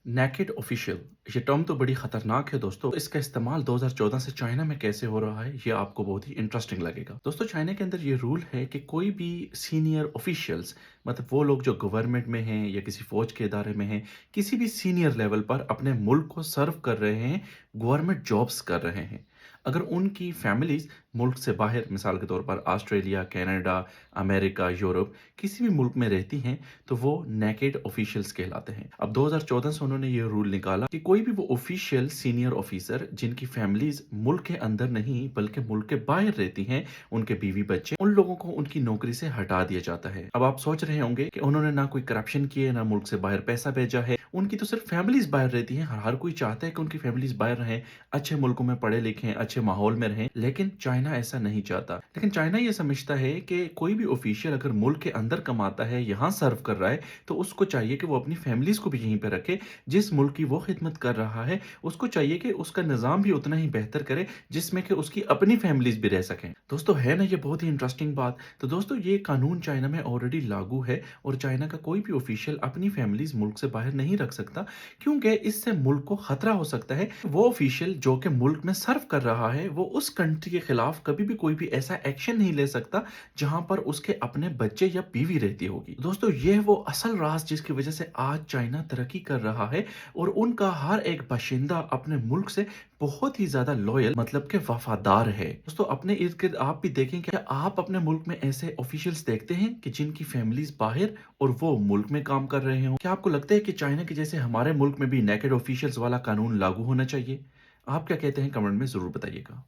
Naked official ये term तो बड़ी खतरनाक है दोस्तों। इसका इस्तेमाल 2014 से चाइना में कैसे हो रहा है ये आपको बहुत ही इंटरेस्टिंग लगेगा। दोस्तों चाइना के अंदर ये रूल है कि कोई भी सीनियर ऑफिशियल्स मतलब वो लोग जो गवर्नमेंट में हैं या किसी फौज के इदारे में हैं, किसी भी सीनियर लेवल पर अपने मुल्क को सर्व कर रहे हैं, गवर्नमेंट जॉब्स कर रहे हैं। अगर उनकी फैमिलीज मुल्क से बाहर मिसाल के तौर पर ऑस्ट्रेलिया, कनाडा, अमेरिका, यूरोप किसी भी मुल्क में रहती हैं तो वो नेकेड ऑफिशियल्स कहलाते हैं। अब 2014 से उन्होंने ये रूल निकाला कि कोई भी वो ऑफिशियल सीनियर ऑफिसर जिनकी फैमिलीज मुल्क के अंदर नहीं बल्कि मुल्क के बाहर रहती हैं, उनके बीवी बच्चे, उन लोगों को उनकी नौकरी से हटा दिया जाता है। अब आप सोच रहे होंगे कि उन्होंने ना कोई करप्शन किए ना मुल्क से बाहर पैसा भेजा है, उनकी तो सिर्फ फैमिलीज बाहर रहती हैं। हर कोई चाहता है कि उनकी फैमिलीज बाहर रहें, अच्छे मुल्कों में पढ़े लिखें, अच्छे माहौल में रहें, लेकिन चाइना ऐसा नहीं चाहता। लेकिन चाइना ये समझता है कि कोई भी ऑफिशियल अगर मुल्क के अंदर कमाता है, यहाँ सर्व कर रहा है, तो उसको चाहिए कि वो अपनी फैमिलीज को भी यहीं पे रखे। जिस मुल्क की वो खिदमत कर रहा है उसको चाहिए कि उसका निज़ाम भी उतना ही बेहतर करे जिसमें कि उसकी अपनी फैमिलीज भी रह सकें। दोस्तों है ना ये बहुत ही इंटरेस्टिंग बात। तो दोस्तों ये कानून चाइना में ऑलरेडी लागू है और चाइना का कोई भी ऑफिशियल अपनी फैमिलीज मुल्क से बाहर नहीं रख सकता, क्योंकि इससे मुल्क को खतरा हो सकता है। वो ऑफिशियल जो कि मुल्क में सर्व कर रहा है वो उस कंट्री के खिलाफ कभी भी कोई भी ऐसा एक्शन नहीं ले सकता जहां पर उसके अपने बच्चे या बीवी रहती होगी। दोस्तों ये है वो असल राज जिसकी वजह से आज चाइना तरक्की कर रहा है और उनका हर एक बाशिंदा अपने मुल्क से बहुत ही ज्यादा लॉयल मतलब के वफादार है। दोस्तों अपने इर्द गिर्द आप भी देखें कि आप अपने मुल्क में ऐसे ऑफिशियल्स देखते हैं कि जिनकी फैमिलीज बाहर और वो मुल्क में काम कर रहे हो। क्या आपको लगता है कि चाइना के जैसे हमारे मुल्क में भी नेकेड ऑफिशियल्स वाला कानून लागू होना चाहिए? आप क्या कहते हैं कमेंट में जरूर बताइएगा।